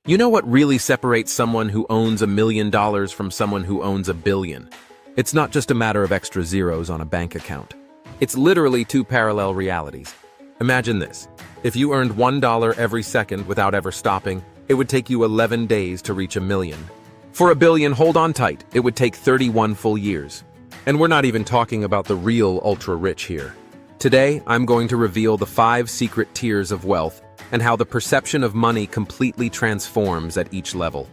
You know what really separates someone who owns $1 million from someone who owns a billion? It's not just a matter of extra zeros on a bank account. It's literally two parallel realities. Imagine this. If you earned $1 every second without ever stopping, it would take you 11 days to reach $1 million. For a billion, hold on tight, it would take 31 full years. And we're not even talking about the real ultra-rich here. Today, I'm going to reveal the 5 secret tiers of wealth and how the perception of money completely transforms at each level.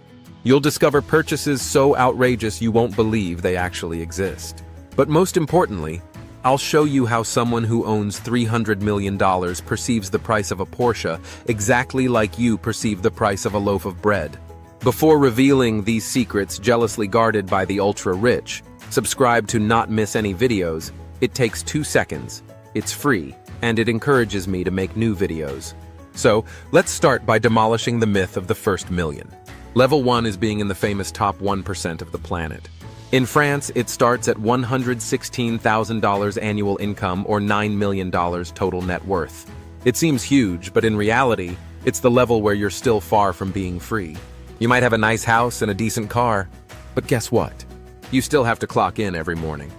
You'll discover purchases so outrageous you won't believe they actually exist. But most importantly, I'll show you how someone who owns $300 million perceives the price of a Porsche exactly like you perceive the price of a loaf of bread. Before revealing these secrets jealously guarded by the ultra-rich, subscribe to not miss any videos. It takes 2 seconds, it's free, and it encourages me to make new videos. So, let's start by demolishing the myth of the first million. Level 1 is being in the famous top 1% of the planet. In France, it starts at $116,000 annual income or $9 million total net worth. It seems huge, but in reality, it's the level where you're still far from being free. You might have a nice house and a decent car, but guess what? You still have to clock in every morning.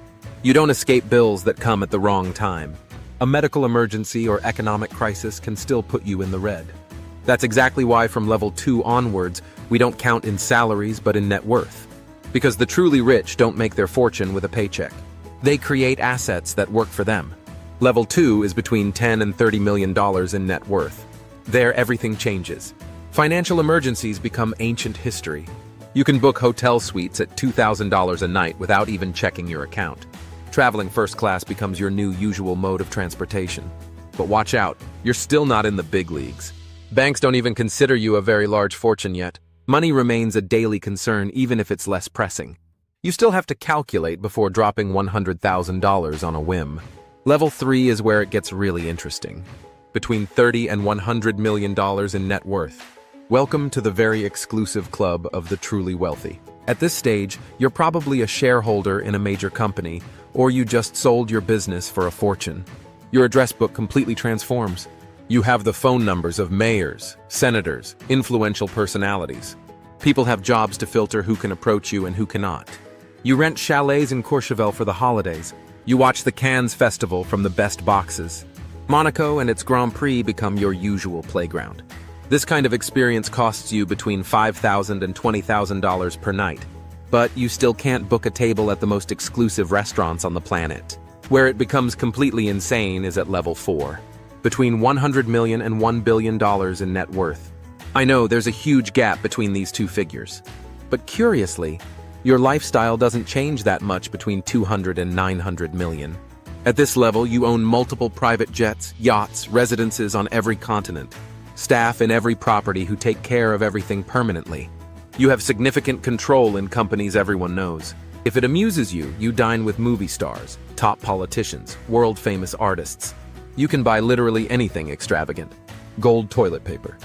You don't escape bills that come at the wrong time. A medical emergency or economic crisis can still put you in the red. That's exactly why from level 2 onwards, we don't count in salaries but in net worth. Because the truly rich don't make their fortune with a paycheck. They create assets that work for them. Level 2 is between $10 and $30 million in net worth. There, everything changes. Financial emergencies become ancient history. You can book hotel suites at $2,000 a night without even checking your account. Traveling first class becomes your new usual mode of transportation. But watch out, you're still not in the big leagues. Banks don't even consider you a very large fortune yet. Money remains a daily concern even if it's less pressing. You still have to calculate before dropping $100,000 on a whim. Level 3 is where it gets really interesting. Between $30 and $100 million in net worth. Welcome to the very exclusive club of the truly wealthy. At this stage, you're probably a shareholder in a major company, or you just sold your business for a fortune. Your address book completely transforms. You have the phone numbers of mayors, senators, influential personalities. People have jobs to filter who can approach you and who cannot. You rent chalets in Courchevel for the holidays. You watch the Cannes Festival from the best boxes. Monaco and its Grand Prix become your usual playground. This kind of experience costs you between $5,000 and $20,000 per night. But you still can't book a table at the most exclusive restaurants on the planet. Where it becomes completely insane is at level 4. Between $100 million and $1 billion in net worth. I know there's a huge gap between these two figures. But curiously, your lifestyle doesn't change that much between 200 and 900 million. At this level, you own multiple private jets, yachts, residences on every continent. Staff in every property who take care of everything permanently. You have significant control in companies everyone knows. If it amuses you, you dine with movie stars, top politicians, world-famous artists. You can buy literally anything extravagant. Gold toilet paper,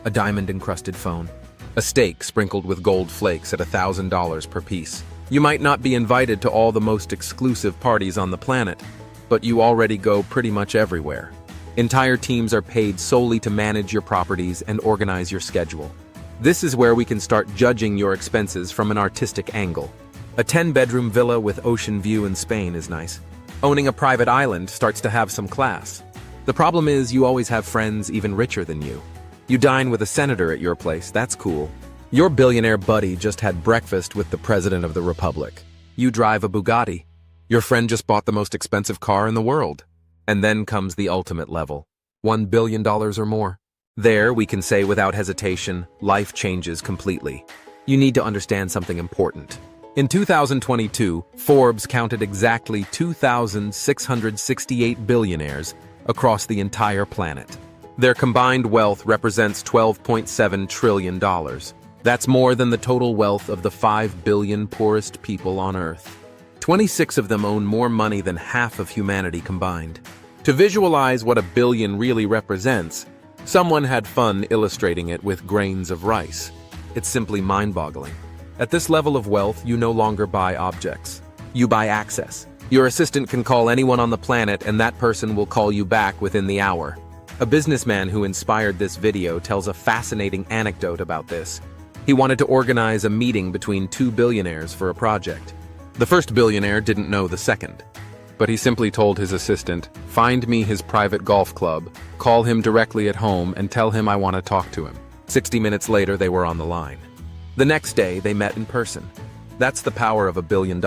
a diamond-encrusted phone, a steak sprinkled with gold flakes at $1,000 per piece. You might not be invited to all the most exclusive parties on the planet, but you already go pretty much everywhere. Entire teams are paid solely to manage your properties and organize your schedule. This is where we can start judging your expenses from an artistic angle. A 10-bedroom villa with ocean view in Spain is nice. Owning a private island starts to have some class. The problem is you always have friends even richer than you. You dine with a senator at your place, that's cool. Your billionaire buddy just had breakfast with the President of the Republic. You drive a Bugatti. Your friend just bought the most expensive car in the world. And then comes the ultimate level, $1 billion or more. There, we can say without hesitation, life changes completely. You need to understand something important. In 2022, Forbes counted exactly 2,668 billionaires across the entire planet. Their combined wealth represents $12.7 trillion. That's more than the total wealth of the 5 billion poorest people on Earth. 26 of them own more money than half of humanity combined. To visualize what a billion really represents, someone had fun illustrating it with grains of rice. It's simply mind-boggling. At this level of wealth, you no longer buy objects. You buy access. Your assistant can call anyone on the planet and that person will call you back within the hour. A businessman who inspired this video tells a fascinating anecdote about this. He wanted to organize a meeting between two billionaires for a project. The first billionaire didn't know the second, but he simply told his assistant, "Find me his private golf club, call him directly at home, and tell him I want to talk to him." 60 minutes later, they were on the line. The next day, they met in person. That's the power of $1 billion.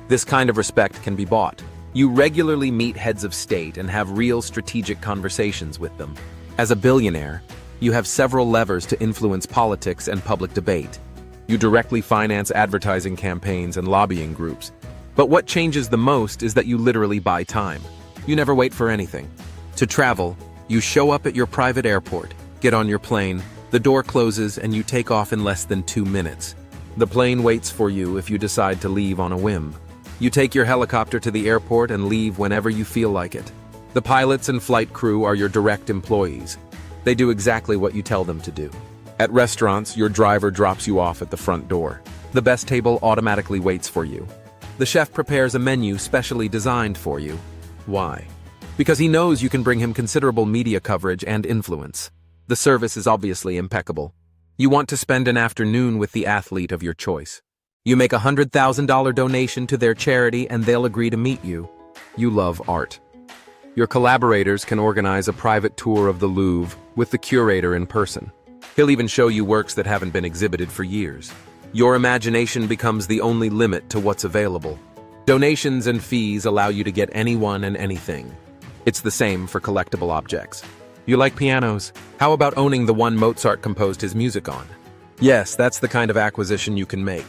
This kind of respect can be bought. You regularly meet heads of state and have real strategic conversations with them. As a billionaire, you have several levers to influence politics and public debate. You directly finance advertising campaigns and lobbying groups. But what changes the most is that you literally buy time. You never wait for anything. To travel, you show up at your private airport, get on your plane, the door closes, and you take off in less than 2 minutes. The plane waits for you if you decide to leave on a whim. You take your helicopter to the airport and leave whenever you feel like it. The pilots and flight crew are your direct employees. They do exactly what you tell them to do. At restaurants, your driver drops you off at the front door. The best table automatically waits for you. The chef prepares a menu specially designed for you. Why? Because he knows you can bring him considerable media coverage and influence. The service is obviously impeccable. You want to spend an afternoon with the athlete of your choice. You make a $100,000 donation to their charity and they'll agree to meet you. You love art. Your collaborators can organize a private tour of the Louvre with the curator in person. He'll even show you works that haven't been exhibited for years. Your imagination becomes the only limit to what's available. Donations and fees allow you to get anyone and anything. It's the same for collectible objects. You like pianos? How about owning the one Mozart composed his music on? Yes, that's the kind of acquisition you can make.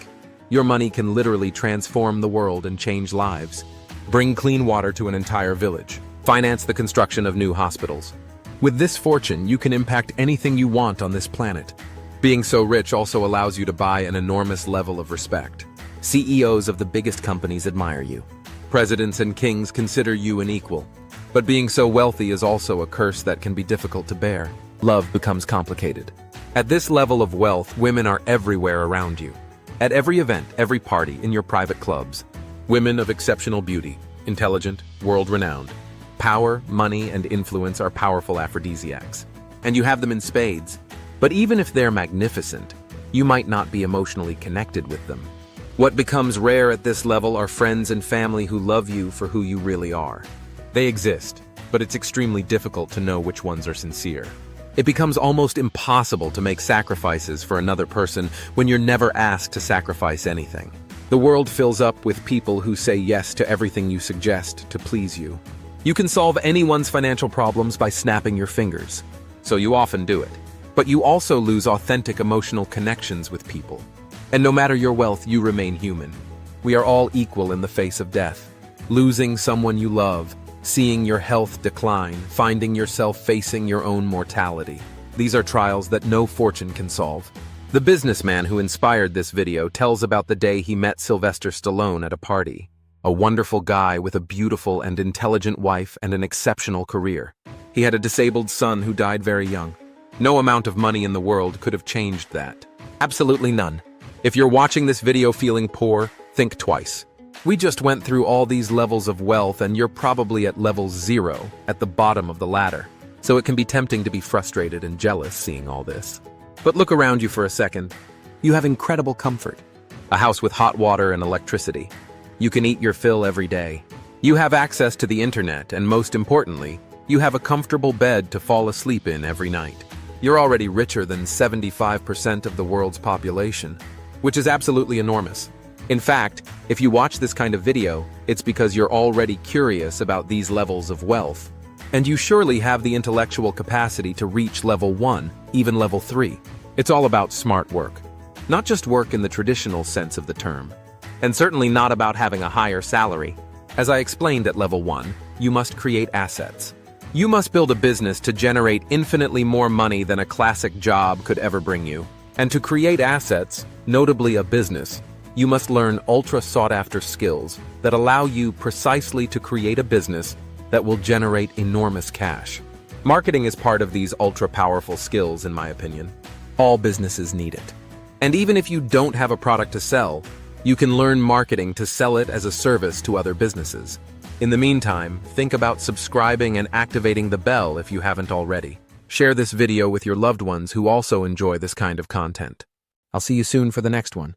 Your money can literally transform the world and change lives. Bring clean water to an entire village. Finance the construction of new hospitals. With this fortune, you can impact anything you want on this planet. Being so rich also allows you to buy an enormous level of respect. CEOs of the biggest companies admire you. Presidents and kings consider you an equal. But being so wealthy is also a curse that can be difficult to bear. Love becomes complicated. At this level of wealth, women are everywhere around you. At every event, every party, in your private clubs. Women of exceptional beauty, intelligent, world-renowned. Power, money, and influence are powerful aphrodisiacs. And you have them in spades. But even if they're magnificent, you might not be emotionally connected with them. What becomes rare at this level are friends and family who love you for who you really are. They exist, but it's extremely difficult to know which ones are sincere. It becomes almost impossible to make sacrifices for another person when you're never asked to sacrifice anything. The world fills up with people who say yes to everything you suggest to please you. You can solve anyone's financial problems by snapping your fingers, so you often do it. But you also lose authentic emotional connections with people. And no matter your wealth, you remain human. We are all equal in the face of death. Losing someone you love, seeing your health decline, finding yourself facing your own mortality. These are trials that no fortune can solve. The businessman who inspired this video tells about the day he met Sylvester Stallone at a party. A wonderful guy with a beautiful and intelligent wife and an exceptional career. He had a disabled son who died very young. No amount of money in the world could have changed that. Absolutely none. If you're watching this video feeling poor, think twice. We just went through all these levels of wealth and you're probably at level 0, at the bottom of the ladder. So it can be tempting to be frustrated and jealous seeing all this. But look around you for a second. You have incredible comfort. A house with hot water and electricity. You can eat your fill every day. You have access to the internet, and most importantly, you have a comfortable bed to fall asleep in every night. You're already richer than 75% of the world's population, which is absolutely enormous. In fact, if you watch this kind of video, it's because you're already curious about these levels of wealth. And you surely have the intellectual capacity to reach level 1, even level 3. It's all about smart work. Not just work in the traditional sense of the term. And certainly not about having a higher salary. As I explained at level 1, you must create assets. You must build a business to generate infinitely more money than a classic job could ever bring you. And to create assets, notably a business, you must learn ultra-sought-after skills that allow you precisely to create a business that will generate enormous cash. Marketing is part of these ultra-powerful skills, in my opinion. All businesses need it. And even if you don't have a product to sell, you can learn marketing to sell it as a service to other businesses. In the meantime, think about subscribing and activating the bell if you haven't already. Share this video with your loved ones who also enjoy this kind of content. I'll see you soon for the next one.